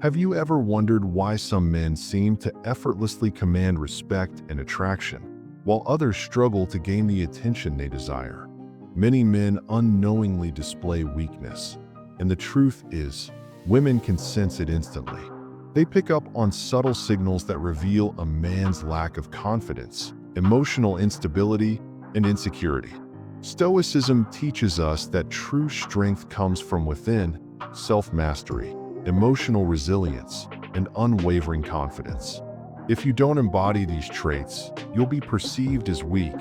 Have you ever wondered why some men seem to effortlessly command respect and attraction, while others struggle to gain the attention they desire? Many men unknowingly display weakness, and the truth is, women can sense it instantly. They pick up on subtle signals that reveal a man's lack of confidence, emotional instability, and insecurity. Stoicism teaches us that true strength comes from within: self-mastery, emotional resilience, and unwavering confidence. If you don't embody these traits, you'll be perceived as weak,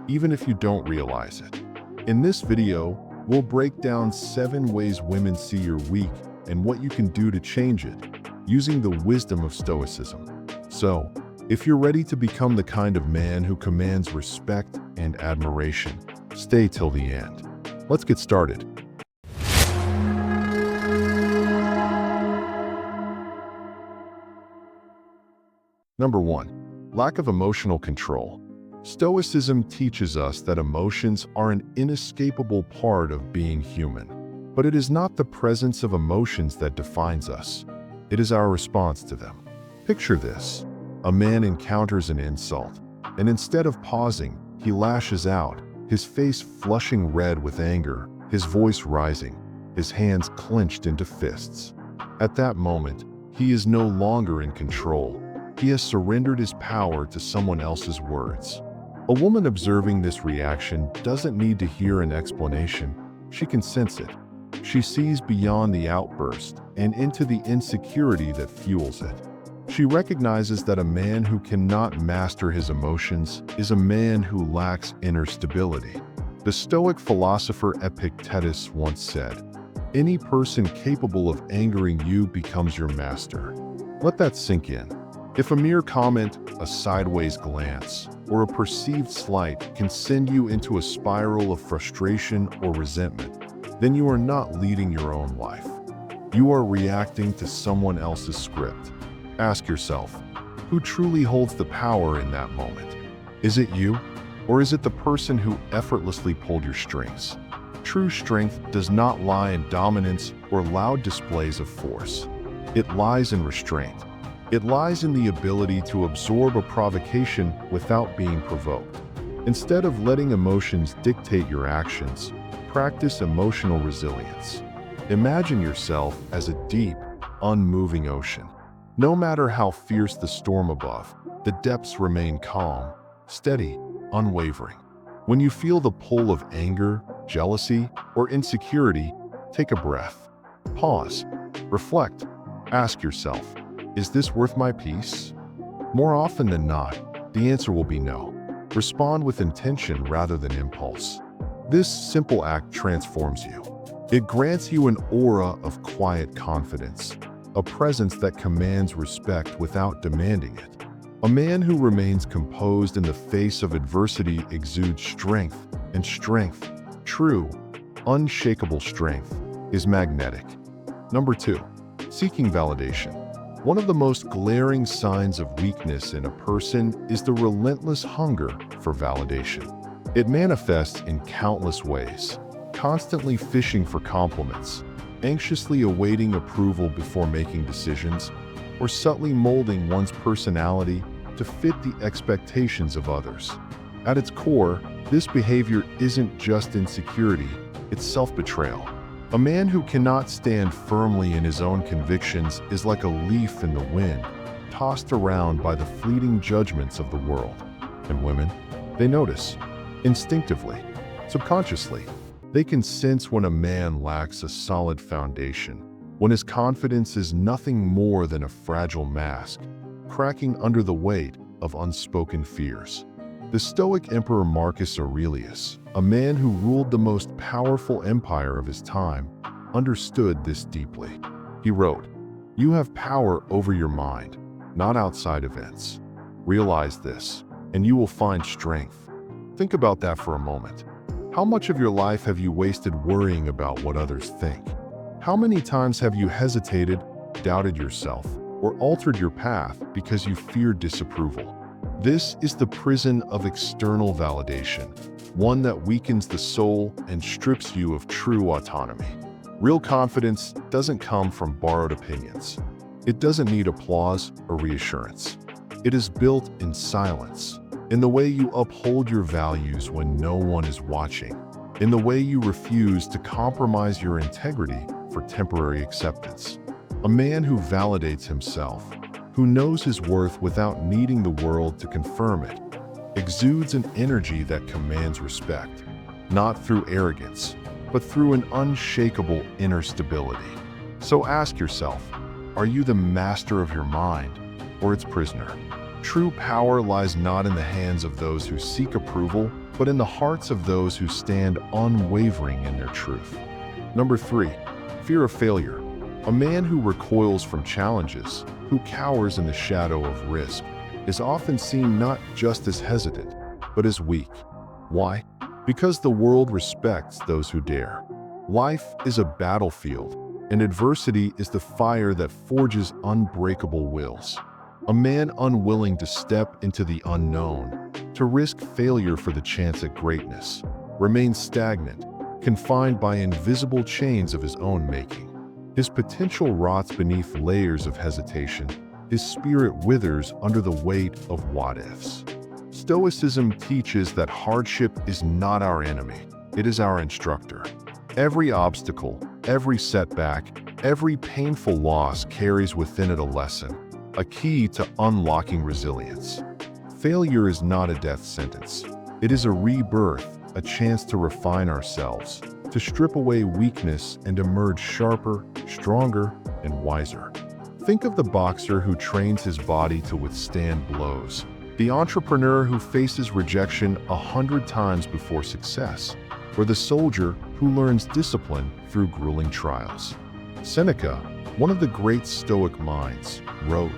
even if you don't realize it. In this video, we'll break down 7 ways women see you're weak and what you can do to change it, using the wisdom of Stoicism. So, if you're ready to become the kind of man who commands respect and admiration, stay till the end. Let's get started. Number 1. Lack of emotional control. Stoicism teaches us that emotions are an inescapable part of being human. But it is not the presence of emotions that defines us. It is our response to them. Picture this. A man encounters an insult, and instead of pausing, he lashes out, his face flushing red with anger, his voice rising, his hands clenched into fists. At that moment, he is no longer in control. He has surrendered his power to someone else's words. A woman observing this reaction doesn't need to hear an explanation. She can sense it. She sees beyond the outburst and into the insecurity that fuels it. She recognizes that a man who cannot master his emotions is a man who lacks inner stability. The Stoic philosopher Epictetus once said, "Any person capable of angering you becomes your master." Let that sink in. If a mere comment, a sideways glance, or a perceived slight can send you into a spiral of frustration or resentment, then you are not leading your own life. You are reacting to someone else's script. Ask yourself, who truly holds the power in that moment? Is it you, or is it the person who effortlessly pulled your strings? True strength does not lie in dominance or loud displays of force. It lies in restraint. It lies in the ability to absorb a provocation without being provoked. Instead of letting emotions dictate your actions, practice emotional resilience. Imagine yourself as a deep, unmoving ocean. No matter how fierce the storm above, the depths remain calm, steady, unwavering. When you feel the pull of anger, jealousy, or insecurity, take a breath. Pause. Reflect. Ask yourself, is this worth my peace? More often than not, the answer will be no. Respond with intention rather than impulse. This simple act transforms you. It grants you an aura of quiet confidence, a presence that commands respect without demanding it. A man who remains composed in the face of adversity exudes strength, and strength, true, unshakable strength, is magnetic. Number 2. Seeking validation. One of the most glaring signs of weakness in a person is the relentless hunger for validation. It manifests in countless ways, constantly fishing for compliments, anxiously awaiting approval before making decisions, or subtly molding one's personality to fit the expectations of others. At its core, this behavior isn't just insecurity, it's self-betrayal. A man who cannot stand firmly in his own convictions is like a leaf in the wind, tossed around by the fleeting judgments of the world. And women, they notice. Instinctively, subconsciously, they can sense when a man lacks a solid foundation, when his confidence is nothing more than a fragile mask, cracking under the weight of unspoken fears. The Stoic Emperor Marcus Aurelius, a man who ruled the most powerful empire of his time, understood this deeply. He wrote, "You have power over your mind, not outside events. Realize this, and you will find strength." Think about that for a moment. How much of your life have you wasted worrying about what others think? How many times have you hesitated, doubted yourself, or altered your path because you feared disapproval? This is the prison of external validation, one that weakens the soul and strips you of true autonomy. Real confidence doesn't come from borrowed opinions. It doesn't need applause or reassurance. It is built in silence, in the way you uphold your values when no one is watching, in the way you refuse to compromise your integrity for temporary acceptance. A man who validates himself, who knows his worth without needing the world to confirm it, exudes an energy that commands respect, not through arrogance, but through an unshakable inner stability. So ask yourself, are you the master of your mind or its prisoner? True power lies not in the hands of those who seek approval, but in the hearts of those who stand unwavering in their truth. Number 3, fear of failure. A man who recoils from challenges, who cowers in the shadow of risk, is often seen not just as hesitant, but as weak. Why? Because the world respects those who dare. Life is a battlefield, and adversity is the fire that forges unbreakable wills. A man unwilling to step into the unknown, to risk failure for the chance at greatness, remains stagnant, confined by invisible chains of his own making. His potential rots beneath layers of hesitation. His spirit withers under the weight of what-ifs. Stoicism teaches that hardship is not our enemy, it is our instructor. Every obstacle, every setback, every painful loss carries within it a lesson, a key to unlocking resilience. Failure is not a death sentence. It is a rebirth, a chance to refine ourselves, to strip away weakness and emerge sharper, stronger, and wiser. Think of the boxer who trains his body to withstand blows, the entrepreneur who faces rejection 100 times before success, or the soldier who learns discipline through grueling trials. Seneca, one of the great Stoic minds, wrote,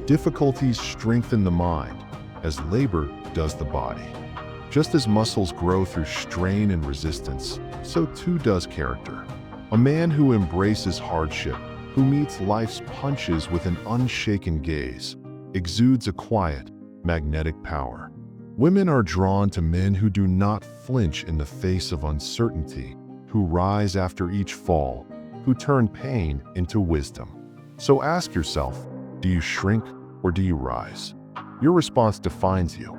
"Difficulties strengthen the mind, as labor does the body." Just as muscles grow through strain and resistance, so too does character. A man who embraces hardship, who meets life's punches with an unshaken gaze, exudes a quiet, magnetic power. Women are drawn to men who do not flinch in the face of uncertainty, who rise after each fall, who turn pain into wisdom. So ask yourself, do you shrink or do you rise? Your response defines you.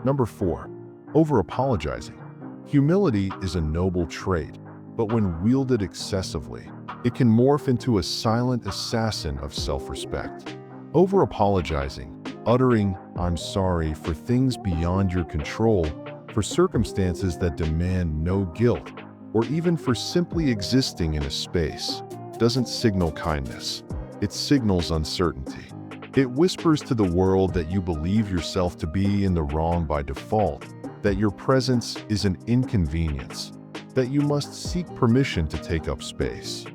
Number 4, over-apologizing. Humility is a noble trait, but when wielded excessively, it can morph into a silent assassin of self-respect. Over-apologizing, uttering, "I'm sorry" for things beyond your control, for circumstances that demand no guilt, or even for simply existing in a space, doesn't signal kindness. It signals uncertainty. It whispers to the world that you believe yourself to be in the wrong by default, that your presence is an inconvenience, that you must seek permission to take up space.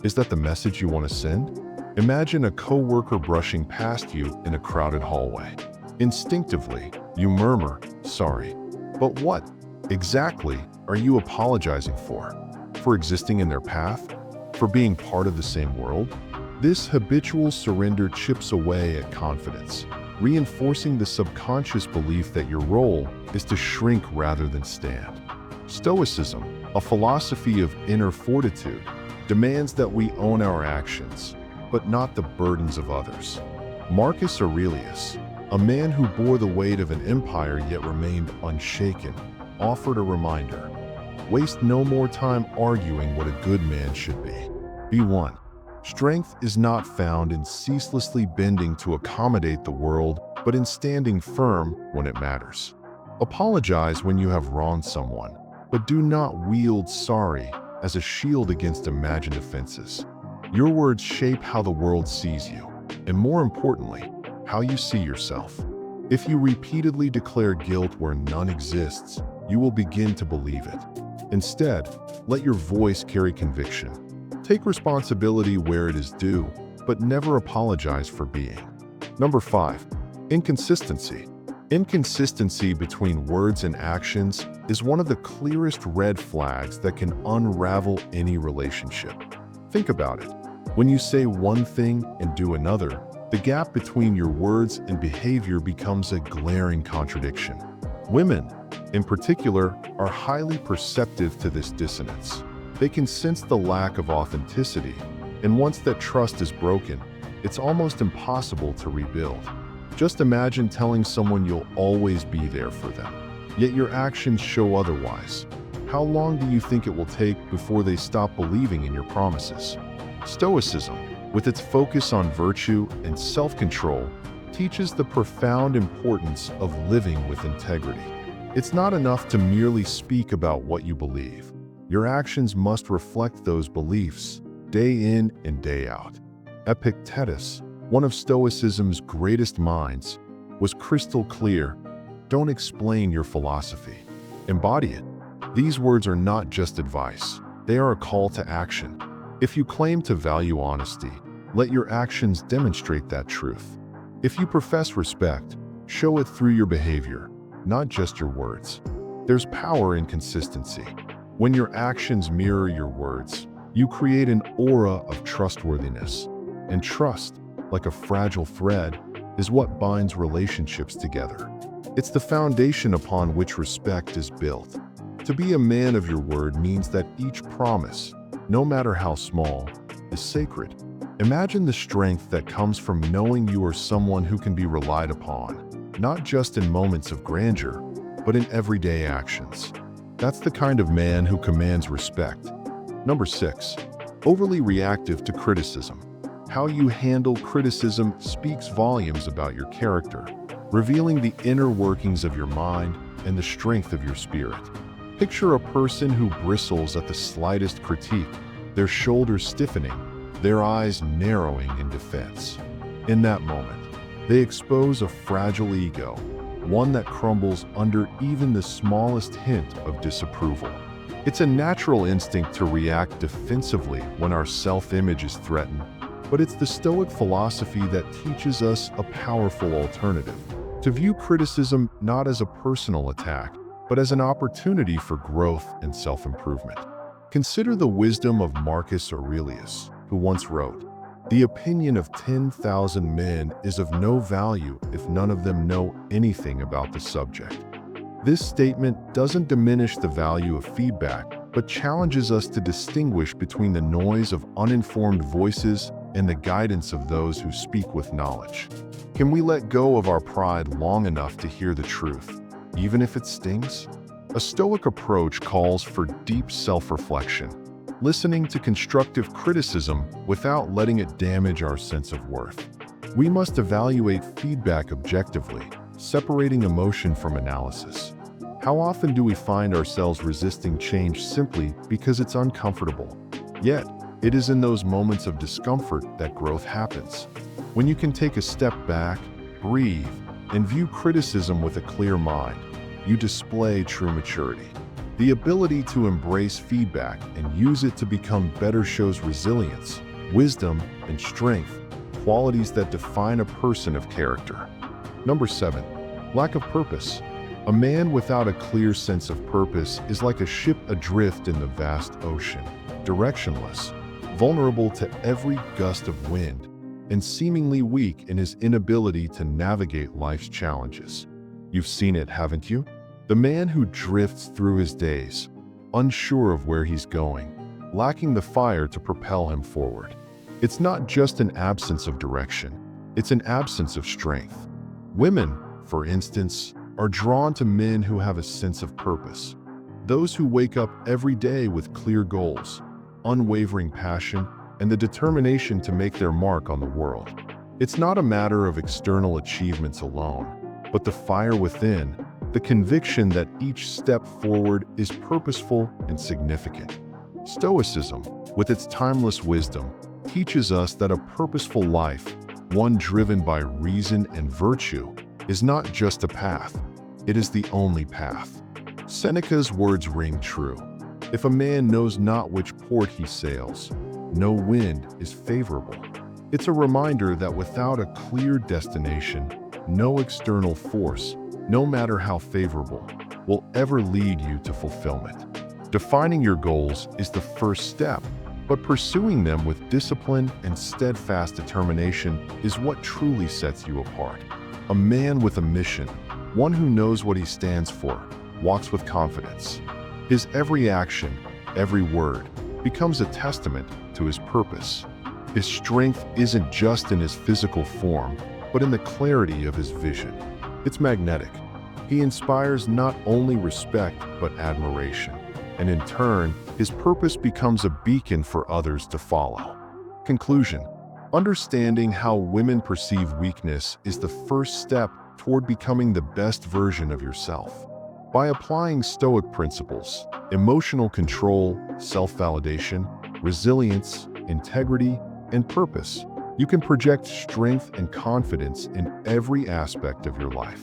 Is that the message you want to send? Imagine a coworker brushing past you in a crowded hallway. Instinctively, you murmur, "Sorry." But what exactly are you apologizing for? For existing in their path? For being part of the same world? This habitual surrender chips away at confidence, reinforcing the subconscious belief that your role is to shrink rather than stand. Stoicism, a philosophy of inner fortitude, demands that we own our actions, but not the burdens of others. Marcus Aurelius, a man who bore the weight of an empire yet remained unshaken, offered a reminder: waste no more time arguing what a good man should be. Be one. Strength is not found in ceaselessly bending to accommodate the world, but in standing firm when it matters. Apologize when you have wronged someone, but do not wield sorry as a shield against imagined offenses. Your words shape how the world sees you, and more importantly, how you see yourself. If you repeatedly declare guilt where none exists, you will begin to believe it. Instead, let your voice carry conviction. Take responsibility where it is due, but never apologize for being. Number 5, inconsistency. Inconsistency between words and actions is one of the clearest red flags that can unravel any relationship. Think about it. When you say one thing and do another, the gap between your words and behavior becomes a glaring contradiction. Women, in particular, are highly perceptive to this dissonance. They can sense the lack of authenticity, and once that trust is broken, it's almost impossible to rebuild. Just imagine telling someone you'll always be there for them, yet your actions show otherwise. How long do you think it will take before they stop believing in your promises? Stoicism, with its focus on virtue and self-control, teaches the profound importance of living with integrity. It's not enough to merely speak about what you believe. Your actions must reflect those beliefs, day in and day out. Epictetus, one of Stoicism's greatest minds, was crystal clear: don't explain your philosophy, embody it. These words are not just advice, they are a call to action. If you claim to value honesty, let your actions demonstrate that truth. If you profess respect, show it through your behavior, not just your words. There's power in consistency. When your actions mirror your words, you create an aura of trustworthiness. And trust, like a fragile thread, is what binds relationships together. It's the foundation upon which respect is built. To be a man of your word means that each promise, no matter how small, is sacred. Imagine the strength that comes from knowing you are someone who can be relied upon, not just in moments of grandeur, but in everyday actions. That's the kind of man who commands respect. Number 6, overly reactive to criticism. How you handle criticism speaks volumes about your character, revealing the inner workings of your mind and the strength of your spirit. Picture a person who bristles at the slightest critique, their shoulders stiffening, their eyes narrowing in defense. In that moment, they expose a fragile ego, one that crumbles under even the smallest hint of disapproval. It's a natural instinct to react defensively when our self-image is threatened, but it's the Stoic philosophy that teaches us a powerful alternative: to view criticism not as a personal attack, but as an opportunity for growth and self-improvement. Consider the wisdom of Marcus Aurelius, who once wrote, "The opinion of 10,000 men is of no value if none of them know anything about the subject." This statement doesn't diminish the value of feedback, but challenges us to distinguish between the noise of uninformed voices and the guidance of those who speak with knowledge. Can we let go of our pride long enough to hear the truth, even if it stings? A Stoic approach calls for deep self-reflection, listening to constructive criticism without letting it damage our sense of worth. We must evaluate feedback objectively, separating emotion from analysis. How often do we find ourselves resisting change simply because it's uncomfortable? Yet, it is in those moments of discomfort that growth happens. When you can take a step back, breathe, and view criticism with a clear mind, you display true maturity. The ability to embrace feedback and use it to become better shows resilience, wisdom, and strength, qualities that define a person of character. Number 7, lack of purpose. A man without a clear sense of purpose is like a ship adrift in the vast ocean, directionless, vulnerable to every gust of wind, and seemingly weak in his inability to navigate life's challenges. You've seen it, haven't you? The man who drifts through his days, unsure of where he's going, lacking the fire to propel him forward. It's not just an absence of direction, it's an absence of strength. Women, for instance, are drawn to men who have a sense of purpose. Those who wake up every day with clear goals, unwavering passion, and the determination to make their mark on the world. It's not a matter of external achievements alone, but the fire within, the conviction that each step forward is purposeful and significant. Stoicism, with its timeless wisdom, teaches us that a purposeful life, one driven by reason and virtue, is not just a path, it is the only path. Seneca's words ring true. If a man knows not which port he sails, no wind is favorable. It's a reminder that without a clear destination, no external force, no matter how favorable, will ever lead you to fulfillment. Defining your goals is the first step, but pursuing them with discipline and steadfast determination is what truly sets you apart. A man with a mission, one who knows what he stands for, walks with confidence. His every action, every word, becomes a testament to his purpose. His strength isn't just in his physical form, but in the clarity of his vision. It's magnetic. He inspires not only respect, but admiration. And in turn, his purpose becomes a beacon for others to follow. Conclusion: understanding how women perceive weakness is the first step toward becoming the best version of yourself. By applying Stoic principles, emotional control, self-validation, resilience, integrity, and purpose, you can project strength and confidence in every aspect of your life.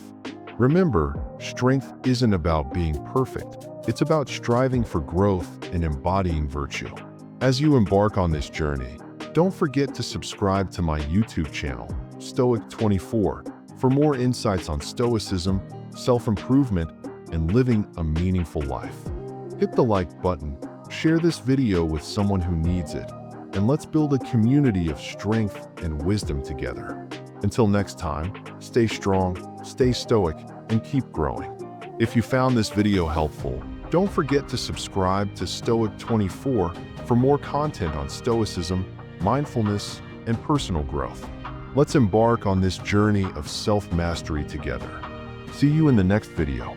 Remember, strength isn't about being perfect. It's about striving for growth and embodying virtue. As you embark on this journey, don't forget to subscribe to my YouTube channel, Stoic24, for more insights on Stoicism, self-improvement, and living a meaningful life. Hit the like button, share this video with someone who needs it, and let's build a community of strength and wisdom together. Until next time, stay strong, stay stoic, and keep growing. If you found this video helpful, don't forget to subscribe to Stoic24 for more content on Stoicism, mindfulness, and personal growth. Let's embark on this journey of self-mastery together. See you in the next video.